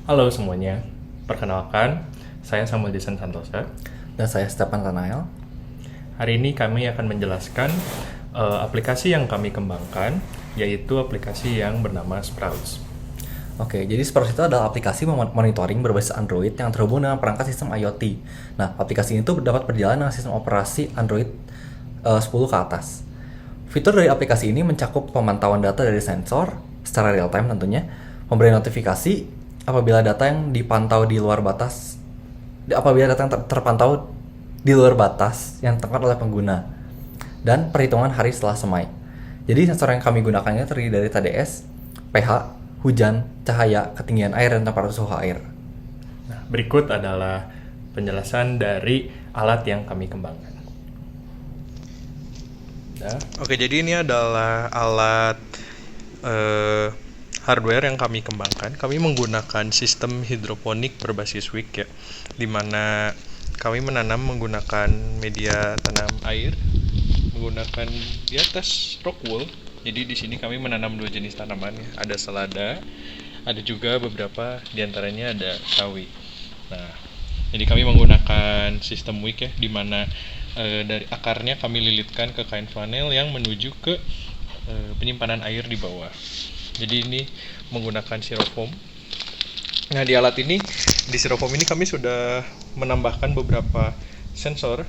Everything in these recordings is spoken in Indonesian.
Halo semuanya, perkenalkan, saya Samuel Jason Santosa. Dan saya Stepan Ranael. Hari ini kami akan menjelaskan aplikasi yang kami kembangkan, yaitu aplikasi yang bernama Sprouts. Oke, jadi Sprouts itu adalah aplikasi monitoring berbasis Android yang terhubung dengan perangkat sistem IoT. Nah, aplikasi ini tuh dapat berjalan dengan sistem operasi Android 10 ke atas. Fitur dari aplikasi ini mencakup pemantauan data dari sensor secara real time tentunya, memberi notifikasi apabila data yang dipantau di luar batas, apabila data yang terpantau di luar batas yang ditentukan oleh pengguna, dan perhitungan hari setelah semai. Jadi sensor yang kami gunakan ini terdiri dari TDS, pH, hujan, cahaya, ketinggian air, dan temperatur suhu air. Nah, berikut adalah penjelasan dari alat yang kami kembangkan. Oke, jadi ini adalah alat hardware yang kami kembangkan. Kami menggunakan sistem hidroponik berbasis wick ya, di mana kami menanam menggunakan media tanam air, menggunakan di atas rock wool. Jadi di sini kami menanam dua jenis tanaman ya, ada selada, ada juga beberapa diantaranya ada sawi. Nah, jadi kami menggunakan sistem wick ya, di mana dari akarnya kami lilitkan ke kain flanel yang menuju ke penyimpanan air di bawah. Jadi ini menggunakan styrofoam. Nah, di alat ini, di styrofoam ini kami sudah menambahkan beberapa sensor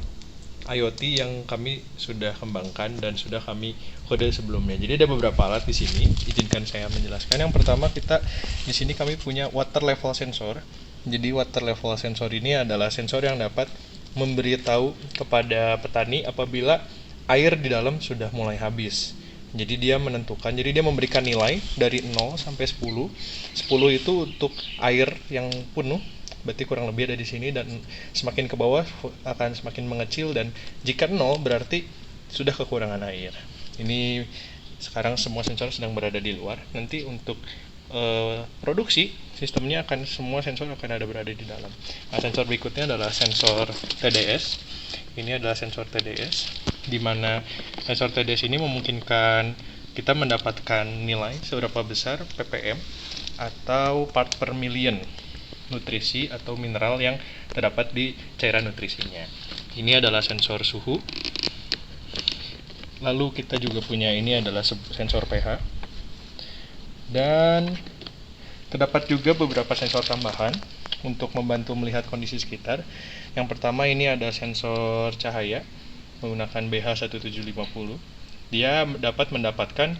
IoT yang kami sudah kembangkan dan sudah kami kode sebelumnya. Jadi ada beberapa alat di sini. Izinkan saya menjelaskan. Yang pertama, di sini kami punya water level sensor. Jadi water level sensor ini adalah sensor yang dapat memberitahu kepada petani apabila air di dalam sudah mulai habis. Jadi dia menentukan, jadi dia memberikan nilai dari 0 sampai 10. 10 itu untuk air yang penuh, berarti kurang lebih ada di sini, dan semakin ke bawah akan semakin mengecil, dan jika 0 berarti sudah kekurangan air. Ini sekarang semua sensor sedang berada di luar. Nanti untuk produksi sistemnya semua sensor akan ada berada di dalam. Nah, sensor berikutnya adalah sensor TDS. Ini adalah sensor TDS, di mana sensor TDS ini memungkinkan kita mendapatkan nilai seberapa besar ppm atau part per million nutrisi atau mineral yang terdapat di cairan nutrisinya. Ini adalah sensor suhu. Lalu kita juga punya ini adalah sensor pH. Dan terdapat juga beberapa sensor tambahan untuk membantu melihat kondisi sekitar. Yang pertama, ini ada sensor cahaya menggunakan BH1750. Dia dapat mendapatkan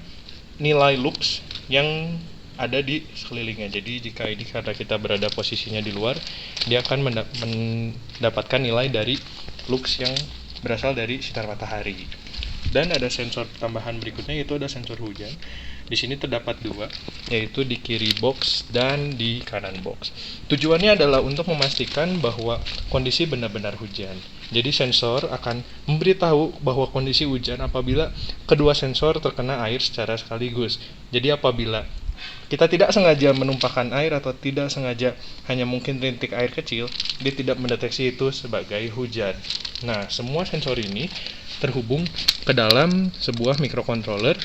nilai lux yang ada di sekelilingnya. Jadi jika ini karena kita berada posisinya di luar, dia akan mendapatkan nilai dari lux yang berasal dari sinar matahari. Dan ada sensor tambahan berikutnya, yaitu ada sensor hujan. Di sini terdapat dua, yaitu di kiri box dan di kanan box. Tujuannya adalah untuk memastikan bahwa kondisi benar-benar hujan. Jadi sensor akan memberitahu bahwa kondisi hujan apabila kedua sensor terkena air secara sekaligus. Jadi apabila kita tidak sengaja menumpahkan air atau tidak sengaja hanya mungkin rintik air kecil, dia tidak mendeteksi itu sebagai hujan. Nah, semua sensor ini terhubung ke dalam sebuah microcontroller,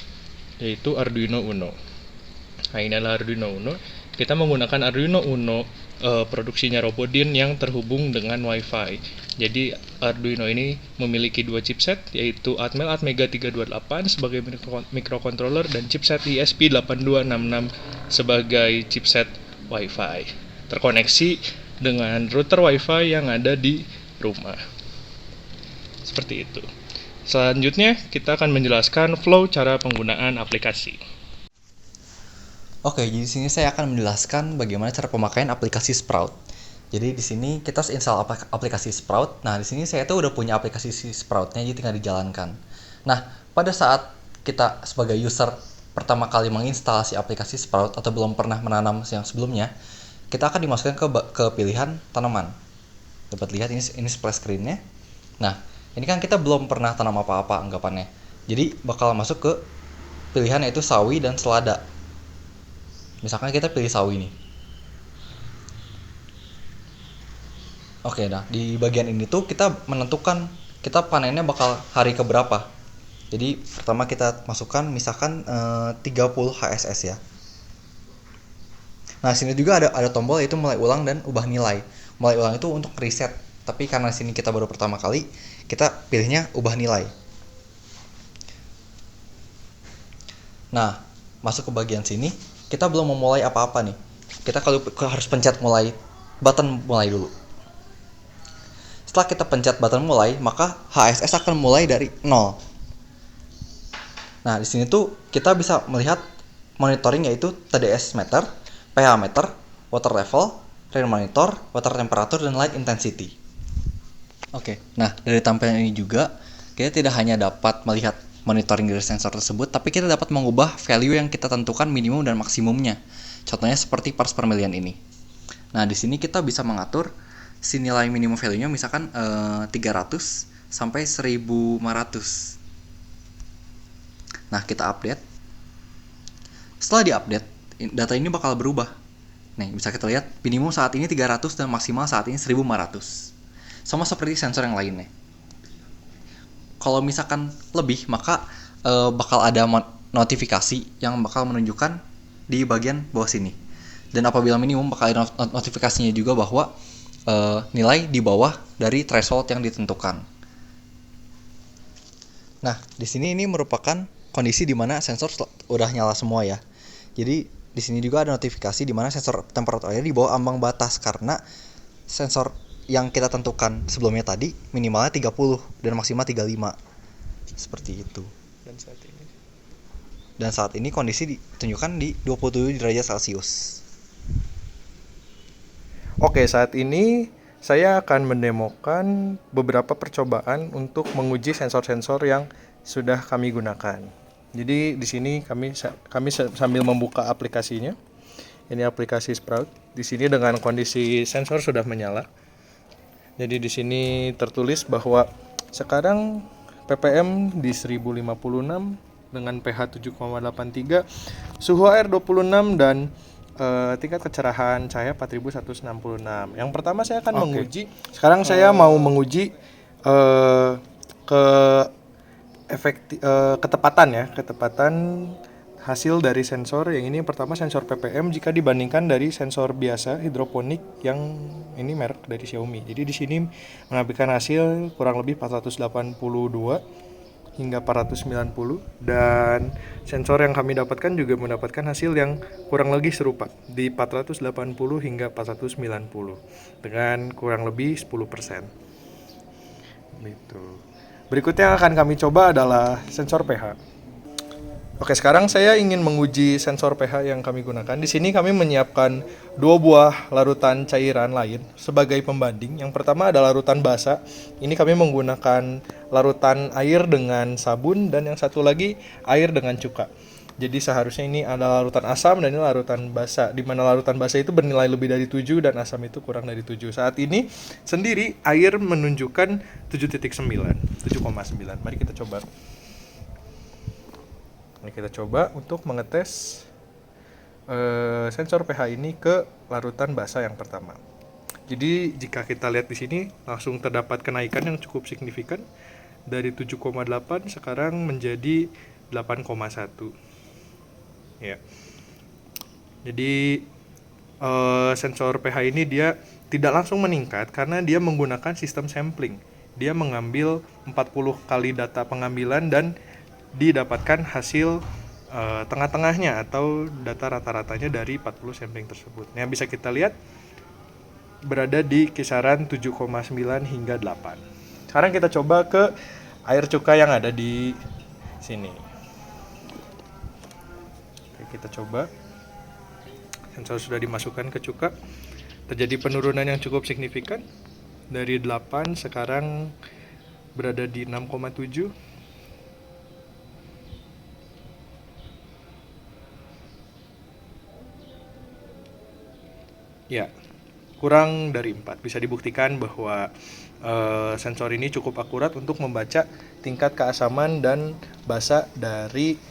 yaitu Arduino Uno. Nah, ini adalah Arduino Uno. Kita menggunakan Arduino Uno produksinya Robodin yang terhubung dengan Wi-Fi. Jadi Arduino ini memiliki dua chipset, yaitu Atmel Atmega 328 sebagai microcontroller dan chipset ESP8266 sebagai chipset Wi-Fi. Terkoneksi dengan router Wi-Fi yang ada di rumah. Seperti itu. Selanjutnya, kita akan menjelaskan flow cara penggunaan aplikasi. Oke, jadi di sini saya akan menjelaskan bagaimana cara pemakaian aplikasi Sprout. Jadi di sini kita harus install aplikasi Sprout. Nah, di sini saya tuh udah punya aplikasi Sproutnya, jadi tinggal dijalankan. Nah, pada saat kita sebagai user pertama kali menginstalasi aplikasi Sprout atau belum pernah menanam yang sebelumnya, kita akan dimasukkan ke pilihan tanaman. Dapat lihat ini splash screen-nya. Nah, ini kan kita belum pernah tanam apa-apa anggapannya. Jadi bakal masuk ke pilihan yaitu sawi dan selada. Misalkan kita pilih sawi nih. Oke, nah di bagian ini tuh kita menentukan kita panennya bakal hari keberapa. Jadi pertama kita masukkan misalkan 30 HSS ya. Nah, sini juga ada tombol yaitu mulai ulang dan ubah nilai. Mulai ulang itu untuk reset, tapi karena sini kita baru pertama kali, kita pilihnya ubah nilai. Nah, masuk ke bagian sini, kita belum memulai apa-apa nih. Kita harus pencet button mulai dulu. Setelah kita pencet button mulai, maka HSS akan mulai dari 0. Nah, di sini tuh kita bisa melihat monitoring yaitu TDS meter, pH meter, water level, rain monitor, water temperature, dan light intensity. Oke, nah dari tampilan ini juga kita tidak hanya dapat melihat monitoring dari sensor tersebut, tapi kita dapat mengubah value yang kita tentukan minimum dan maksimumnya. Contohnya seperti parts per million ini. Nah, di sini kita bisa mengatur si nilai minimum value-nya misalkan 300 sampai 1500. Nah, kita update. Setelah diupdate, data ini bakal berubah. Nih, bisa kita lihat minimum saat ini 300 dan maksimal saat ini 1500. Sama seperti sensor yang lainnya. Kalau misalkan lebih, maka bakal ada notifikasi yang bakal menunjukkan di bagian bawah sini. Dan apabila minimum, bakal ada notifikasinya juga bahwa nilai di bawah dari threshold yang ditentukan. Nah, di sini ini merupakan kondisi di mana sensor udah nyala semua ya. Jadi di sini juga ada notifikasi di mana sensor temperatur air di bawah ambang batas karena sensor yang kita tentukan sebelumnya tadi minimalnya 30 dan maksimal 35. Seperti itu. Dan saat ini kondisi ditunjukkan di 27 derajat Celcius. Oke, saat ini saya akan mendemokan beberapa percobaan untuk menguji sensor-sensor yang sudah kami gunakan. Jadi di sini kami sambil membuka aplikasinya. Ini aplikasi Sprout. Di sini dengan kondisi sensor sudah menyala. Jadi di sini tertulis bahwa sekarang ppm di 1056 dengan pH 7,83, suhu air 26 dan tingkat kecerahan cahaya 4166. Yang pertama saya akan menguji. Sekarang saya mau menguji ketepatan hasil dari sensor. Yang ini pertama sensor ppm jika dibandingkan dari sensor biasa hidroponik yang ini merek dari Xiaomi. Jadi di sini mengambilkan hasil kurang lebih 482 hingga 490, dan sensor yang kami dapatkan juga mendapatkan hasil yang kurang lebih serupa di 480 hingga 490 dengan kurang lebih 10%. Gitu. Berikutnya yang akan kami coba adalah sensor pH. Oke, sekarang saya ingin menguji sensor pH yang kami gunakan. Di sini kami menyiapkan 2 buah larutan cairan lain sebagai pembanding. Yang pertama adalah larutan basa. Ini kami menggunakan larutan air dengan sabun, dan yang satu lagi air dengan cuka. Jadi seharusnya ini adalah larutan asam dan ini larutan basa, di mana larutan basa itu bernilai lebih dari 7 dan asam itu kurang dari 7. Saat ini sendiri air menunjukkan 7,9. Mari kita coba. Mari kita coba untuk mengetes sensor pH ini ke larutan basa yang pertama. Jadi jika kita lihat di sini langsung terdapat kenaikan yang cukup signifikan dari 7,8 sekarang menjadi 8,1. Ya. Jadi sensor pH ini dia tidak langsung meningkat karena dia menggunakan sistem sampling. Dia mengambil 40 kali data pengambilan dan didapatkan hasil tengah-tengahnya atau data rata-ratanya dari 40 sampling tersebut. Yang bisa kita lihat berada di kisaran 7,9 hingga 8. Sekarang kita coba ke air cuka yang ada di sini. Oke, kita coba. Sensor sudah dimasukkan ke cuka. Terjadi penurunan yang cukup signifikan. Dari 8 sekarang berada di 6,7. Ya, kurang dari 4. Bisa dibuktikan bahwa sensor ini cukup akurat untuk membaca tingkat keasaman dan basa dari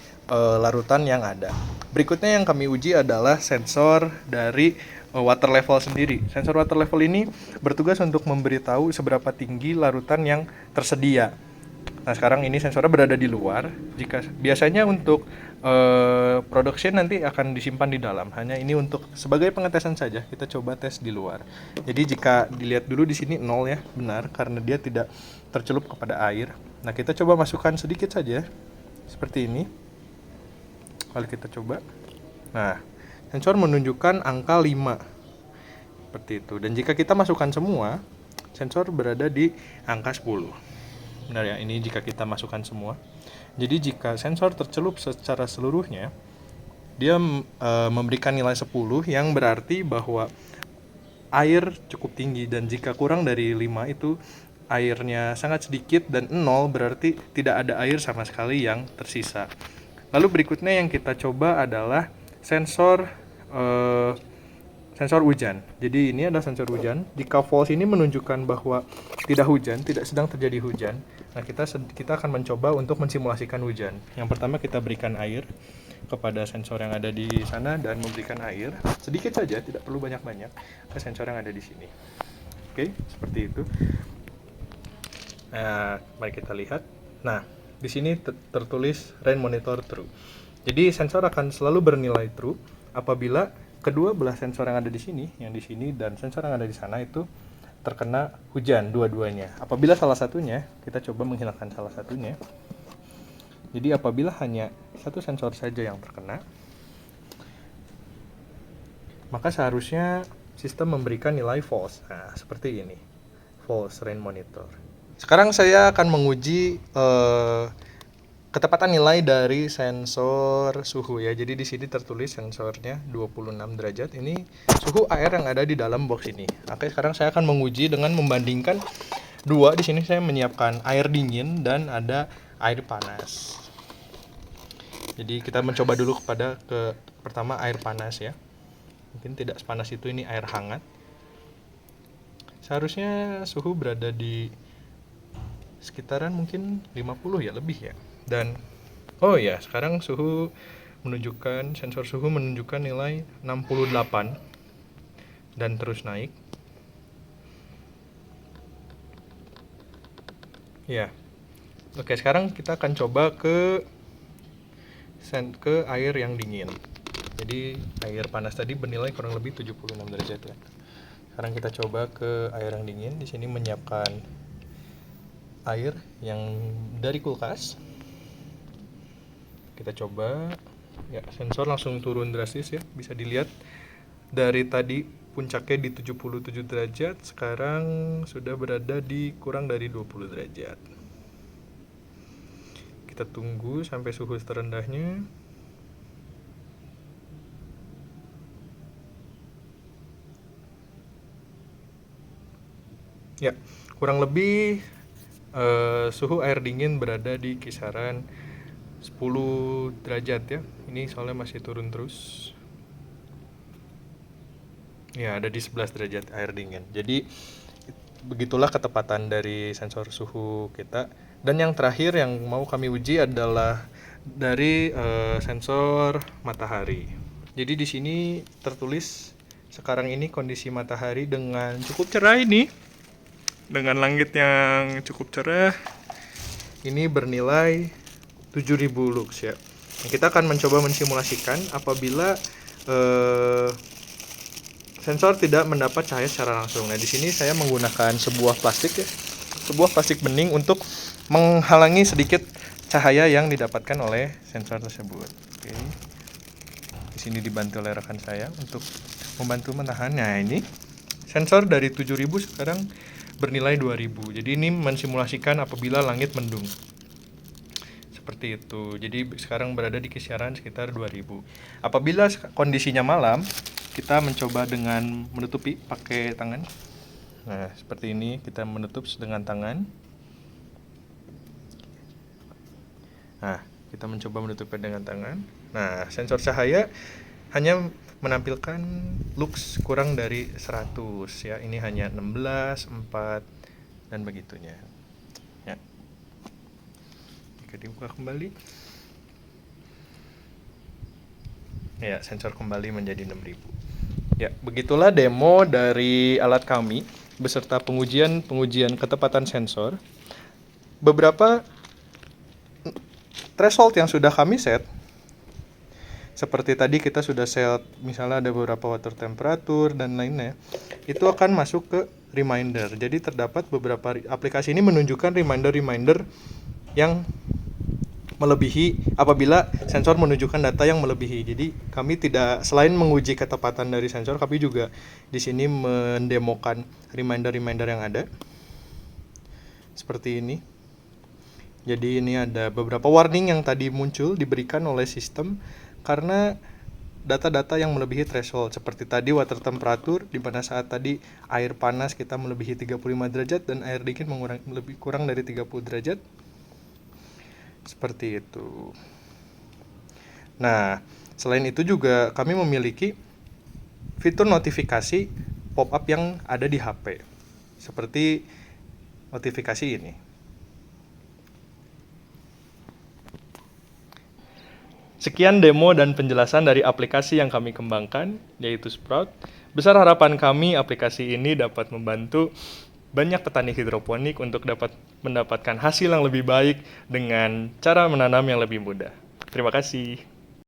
larutan yang ada. Berikutnya yang kami uji adalah sensor dari water level sendiri. Sensor water level ini bertugas untuk memberitahu seberapa tinggi larutan yang tersedia. Nah, sekarang ini sensornya berada di luar. Jika biasanya untuk production nanti akan disimpan di dalam. Hanya ini untuk sebagai pengetesan saja, kita coba tes di luar. Jadi jika dilihat dulu di sini 0 ya, benar karena dia tidak tercelup kepada air. Nah, kita coba masukkan sedikit saja seperti ini. Lalu kita coba. Nah, sensor menunjukkan angka 5. Seperti itu. Dan jika kita masukkan semua, sensor berada di angka 10. Benar ya, ini jika kita masukkan semua. Jadi jika sensor tercelup secara seluruhnya, dia memberikan nilai 10 yang berarti bahwa air cukup tinggi, dan jika kurang dari 5 itu airnya sangat sedikit, dan 0 berarti tidak ada air sama sekali yang tersisa. Lalu berikutnya yang kita coba adalah sensor hujan. Jadi ini adalah sensor hujan. Jika false ini menunjukkan bahwa tidak hujan, tidak sedang terjadi hujan. Nah, kita akan mencoba untuk mensimulasikan hujan. Yang pertama kita berikan air kepada sensor yang ada di sana dan memberikan air sedikit saja, tidak perlu banyak-banyak, ke sensor yang ada di sini. Oke, seperti itu. Nah, mari kita lihat. Nah, di sini tertulis rain monitor true. Jadi sensor akan selalu bernilai true apabila kedua belah sensor yang ada di sini, yang di sini dan sensor yang ada di sana itu terkena hujan dua-duanya. Apabila salah satunya, kita coba menghilangkan salah satunya. Jadi apabila hanya satu sensor saja yang terkena, maka seharusnya sistem memberikan nilai false. Nah, seperti ini. False rain monitor. Sekarang saya akan menguji ketepatan nilai dari sensor suhu ya. Jadi di sini tertulis sensornya 26 derajat. Ini suhu air yang ada di dalam box ini. Oke, sekarang saya akan menguji dengan membandingkan dua. Di sini saya menyiapkan air dingin dan ada air panas. Jadi kita mencoba dulu pertama air panas ya. Mungkin tidak sepanas itu, ini air hangat. Seharusnya suhu berada di sekitaran mungkin 50 ya, lebih ya. Dan oh ya, sekarang sensor suhu menunjukkan nilai 68 dan terus naik. Ya. Oke, sekarang kita akan coba ke air yang dingin. Jadi air panas tadi bernilai kurang lebih 76 derajat ya. Sekarang kita coba ke air yang dingin. Di sini menyiapkan air yang dari kulkas. Kita coba ya, sensor langsung turun drastis ya, bisa dilihat dari tadi puncaknya di 77 derajat, sekarang sudah berada di kurang dari 20 derajat. Kita tunggu sampai suhu terendahnya. Ya, kurang lebih suhu air dingin berada di kisaran 10 derajat ya. Ini soalnya masih turun terus. Ya, ada di 11 derajat air dingin. Jadi begitulah ketepatan dari sensor suhu kita. Dan yang terakhir yang mau kami uji adalah dari sensor matahari. Jadi di sini tertulis sekarang ini kondisi matahari dengan cukup cerah ini. Dengan langit yang cukup cerah. Ini bernilai 7000 lux ya. Kita akan mencoba mensimulasikan apabila sensor tidak mendapat cahaya secara langsung. Nah, di sini saya menggunakan sebuah plastik ya. Sebuah plastik bening untuk menghalangi sedikit cahaya yang didapatkan oleh sensor tersebut. Oke. Di sini dibantu oleh rekan saya untuk membantu menahan. Nah, ini sensor dari 7000 sekarang bernilai 2000. Jadi ini mensimulasikan apabila langit mendung. Seperti itu. Jadi sekarang berada di kisaran sekitar 2000. Apabila kondisinya malam, kita mencoba dengan menutupi pakai tangan. Nah, seperti ini kita menutup dengan tangan. Nah, kita mencoba menutupnya dengan tangan. Nah, sensor cahaya hanya menampilkan lux kurang dari 100 ya. Ini hanya 16, 4 dan begitunya. Ya. Jika dibuka kembali. Ya, sensor kembali menjadi 6000. Ya, begitulah demo dari alat kami beserta pengujian ketepatan sensor. Beberapa threshold yang sudah kami set seperti tadi kita sudah set, misalnya ada beberapa water temperature dan lainnya, itu akan masuk ke reminder. Jadi terdapat beberapa aplikasi ini menunjukkan reminder-reminder yang melebihi apabila sensor menunjukkan data yang melebihi. Jadi kami tidak, selain menguji ketepatan dari sensor, kami juga di sini mendemokan reminder-reminder yang ada. Seperti ini. Jadi ini ada beberapa warning yang tadi muncul diberikan oleh sistem karena data-data yang melebihi threshold. Seperti tadi water temperature, di mana saat tadi air panas kita melebihi 35 derajat dan air dingin lebih kurang dari 30 derajat. Seperti itu. Nah, selain itu juga kami memiliki fitur notifikasi pop-up yang ada di HP. Seperti notifikasi ini. Sekian demo dan penjelasan dari aplikasi yang kami kembangkan, yaitu Sprout. Besar harapan kami aplikasi ini dapat membantu banyak petani hidroponik untuk dapat mendapatkan hasil yang lebih baik dengan cara menanam yang lebih mudah. Terima kasih.